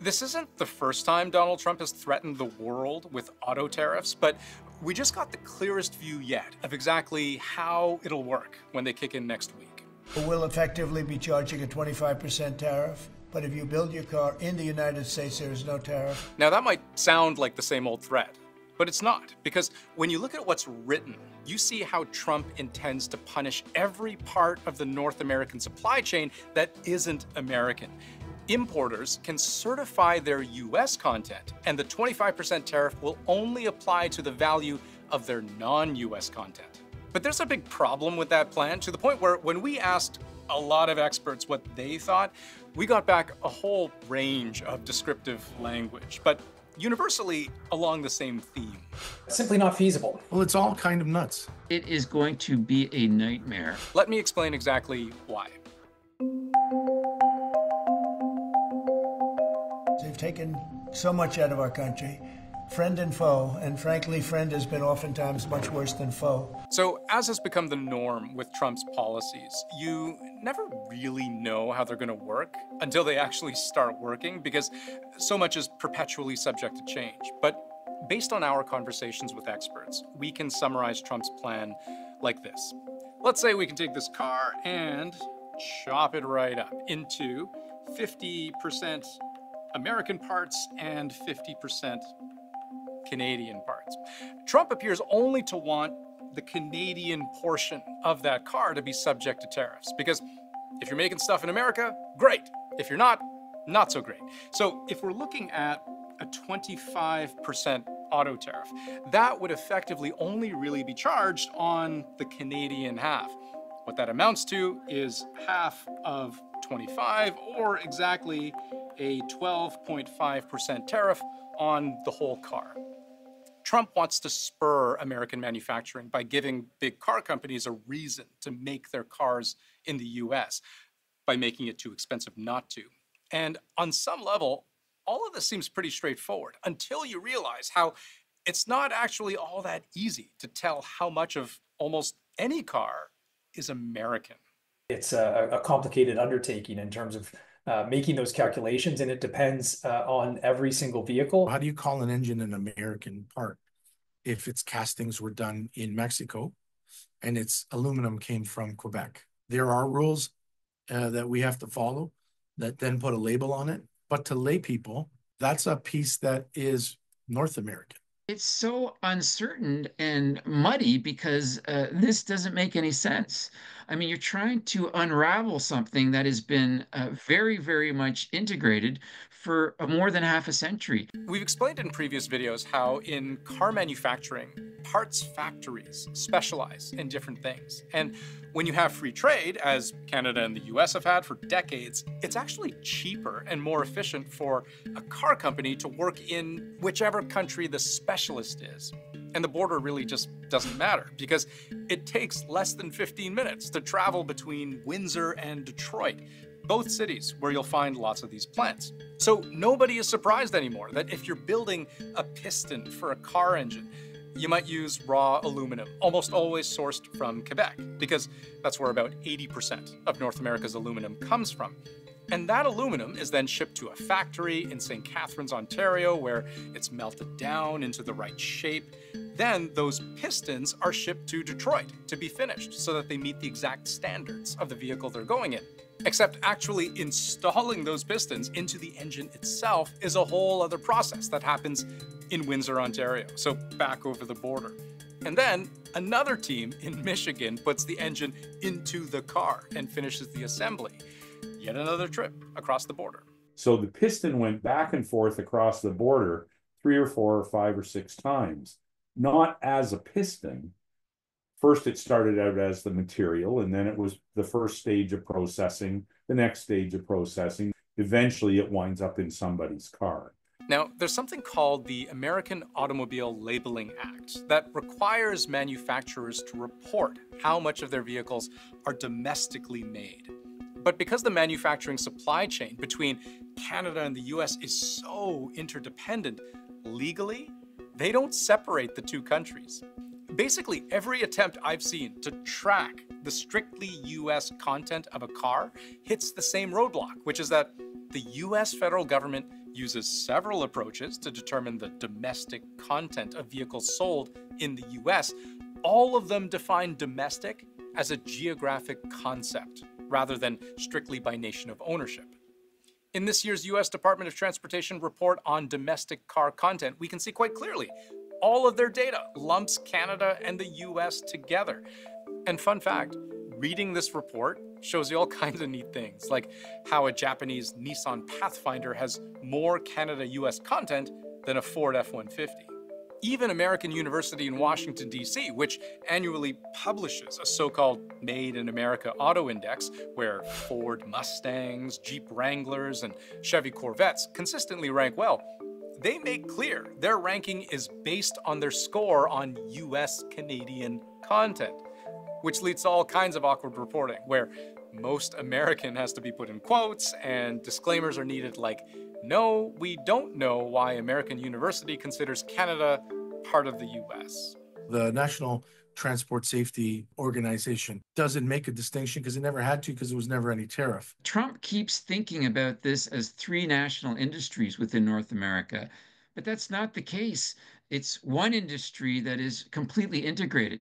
This isn't the first time Donald Trump has threatened the world with auto tariffs, but we just got the clearest view yet of exactly how it'll work when they kick in next week. We'll effectively be charging a 25% tariff, but if you build your car in the United States, there is no tariff. Now that might sound like the same old threat, but it's not, because when you look at what's written, you see how Trump intends to punish every part of the North American supply chain that isn't American. Importers can certify their U.S. content, and the 25% tariff will only apply to the value of their non-U.S. content. But there's a big problem with that plan, to the point where when we asked a lot of experts what they thought, we got back a whole range of descriptive language, but universally along the same theme. Simply not feasible. Well, it's all kind of nuts. It is going to be a nightmare. Let me explain exactly why. They've taken so much out of our country, friend and foe, and frankly, friend has been oftentimes much worse than foe. So, as has become the norm with Trump's policies, you never really know how they're going to work until they actually start working, because so much is perpetually subject to change. But based on our conversations with experts, we can summarize Trump's plan like this. Let's say we can take this car and chop it right up into 50% American parts and 50% Canadian parts. Trump appears only to want the Canadian portion of that car to be subject to tariffs, because if you're making stuff in America, great. If you're not, not so great. So if we're looking at a 25% auto tariff, that would effectively only really be charged on the Canadian half. What that amounts to is half of 25, or exactly a 12.5% tariff on the whole car. Trump wants to spur American manufacturing by giving big car companies a reason to make their cars in the US by making it too expensive not to. And on some level, all of this seems pretty straightforward until you realize how it's not actually all that easy to tell how much of almost any car is American. It's a complicated undertaking in terms of making those calculations, and it depends on every single vehicle. How do you call an engine an American part if its castings were done in Mexico and its aluminum came from Quebec? There are rules that we have to follow that then put a label on it. But to lay people, that's a piece that is North American. It's so uncertain and muddy because this doesn't make any sense. I mean, you're trying to unravel something that has been very, very much integrated for more than half a century. We've explained in previous videos how in car manufacturing, parts factories specialize in different things. And when you have free trade, as Canada and the US have had for decades, it's actually cheaper and more efficient for a car company to work in whichever country the specialist is. And the border really just doesn't matter, because it takes less than 15 minutes to travel between Windsor and Detroit, both cities where you'll find lots of these plants. So nobody is surprised anymore that if you're building a piston for a car engine, you might use raw aluminum, almost always sourced from Quebec, because that's where about 80% of North America's aluminum comes from. And that aluminum is then shipped to a factory in St. Catharines, Ontario, where it's melted down into the right shape. Then those pistons are shipped to Detroit to be finished so that they meet the exact standards of the vehicle they're going in. Except actually installing those pistons into the engine itself is a whole other process that happens in Windsor, Ontario, so back over the border. And then another team in Michigan puts the engine into the car and finishes the assembly. Yet another trip across the border. So the piston went back and forth across the border 3 or 4 or 5 or 6 times, not as a piston. First, it started out as the material, and then it was the first stage of processing, the next stage of processing. Eventually, it winds up in somebody's car. Now, there's something called the American Automobile Labeling Act that requires manufacturers to report how much of their vehicles are domestically made. But because the manufacturing supply chain between Canada and the US is so interdependent, legally, they don't separate the two countries. Basically, every attempt I've seen to track the strictly US content of a car hits the same roadblock, which is that the US federal government uses several approaches to determine the domestic content of vehicles sold in the US. All of them define domestic as a geographic concept, rather than strictly by nation of ownership. In this year's US Department of Transportation report on domestic car content, we can see quite clearly all of their data lumps Canada and the US together. And fun fact, reading this report shows you all kinds of neat things, like how a Japanese Nissan Pathfinder has more Canada-US content than a Ford F-150. Even American University in Washington, D.C., which annually publishes a so-called Made in America Auto Index, where Ford Mustangs, Jeep Wranglers, and Chevy Corvettes consistently rank well, they make clear their ranking is based on their score on US-Canadian content, which leads to all kinds of awkward reporting, where most American has to be put in quotes and disclaimers are needed like, no, we don't know why American University considers Canada part of the US. The National Transport Safety Organization doesn't make a distinction because it never had to, because there was never any tariff. Trump keeps thinking about this as three national industries within North America, but that's not the case. It's one industry that is completely integrated.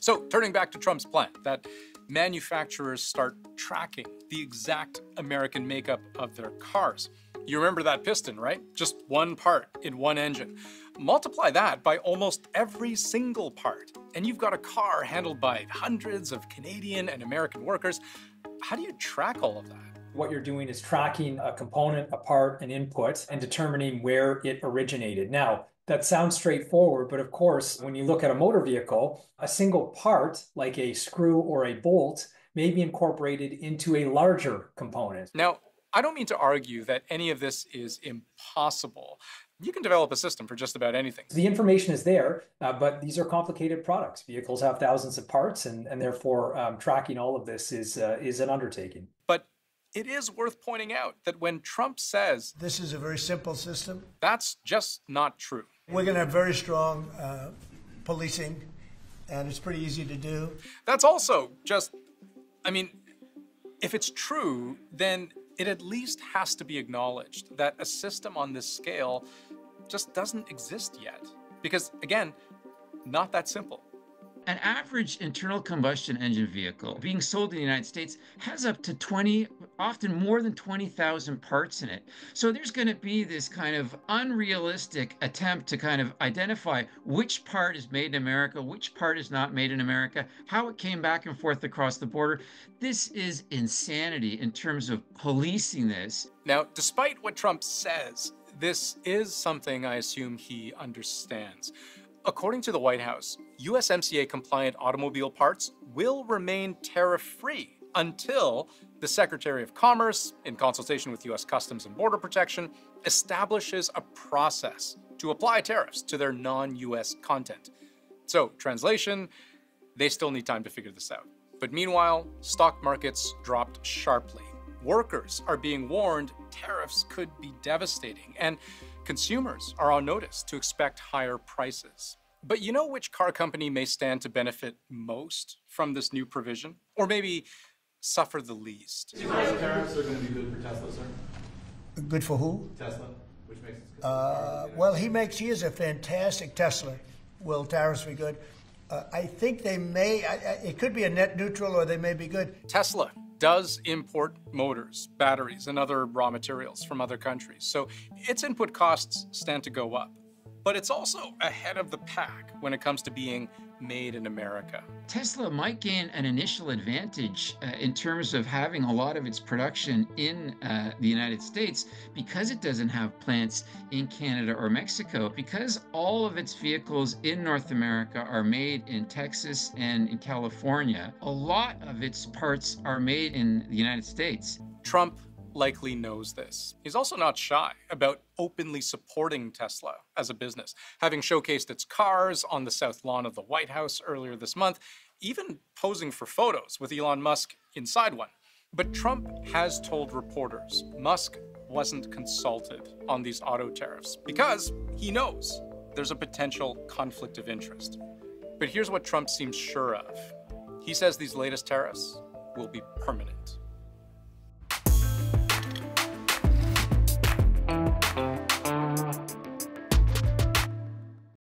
So, turning back to Trump's plan, that manufacturers start tracking the exact American makeup of their cars. You remember that piston, right? Just one part in one engine. Multiply that by almost every single part, and you've got a car handled by hundreds of Canadian and American workers. How do you track all of that? What you're doing is tracking a component, a part, an input, and determining where it originated. Now, that sounds straightforward, but of course, when you look at a motor vehicle, a single part, like a screw or a bolt, may be incorporated into a larger component. Now, I don't mean to argue that any of this is impossible. You can develop a system for just about anything. The information is there, but these are complicated products. Vehicles have thousands of parts, and therefore tracking all of this is an undertaking. But it is worth pointing out that when Trump says this is a very simple system, that's just not true. We're going to have very strong policing, and it's pretty easy to do. That's also just, if it's true, then it at least has to be acknowledged that a system on this scale just doesn't exist yet. Because, again, not that simple. An average internal combustion engine vehicle being sold in the United States has up to 20, often more than 20,000 parts in it. So there's going to be this kind of unrealistic attempt to kind of identify which part is made in America, which part is not made in America, how it came back and forth across the border. This is insanity in terms of policing this. Now, despite what Trump says, this is something I assume he understands. According to the White House, USMCA-compliant automobile parts will remain tariff-free until the Secretary of Commerce, in consultation with U.S. Customs and Border Protection, establishes a process to apply tariffs to their non-U.S. content. So, translation, they still need time to figure this out. But meanwhile, stock markets dropped sharply. Workers are being warned tariffs could be devastating, and consumers are on notice to expect higher prices. But you know which car company may stand to benefit most from this new provision? Or maybe suffer the least? Tariffs are going to be good for Tesla, sir. Good for who? Tesla, which makes it well, he is a fantastic Tesla. Will tariffs be good? I think they may, it could be a net neutral, or they may be good. Tesla does import motors, batteries, and other raw materials from other countries, so its input costs stand to go up. But it's also ahead of the pack when it comes to being made in America. Tesla might gain an initial advantage in terms of having a lot of its production in the United States because it doesn't have plants in Canada or Mexico, because all of its vehicles in North America are made in Texas and in California. A lot of its parts are made in the United States. Trump likely knows this. He's also not shy about openly supporting Tesla as a business, having showcased its cars on the south lawn of the White House earlier this month, even posing for photos with Elon Musk inside one. But Trump has told reporters Musk wasn't consulted on these auto tariffs because he knows there's a potential conflict of interest. But here's what Trump seems sure of. He says these latest tariffs will be permanent.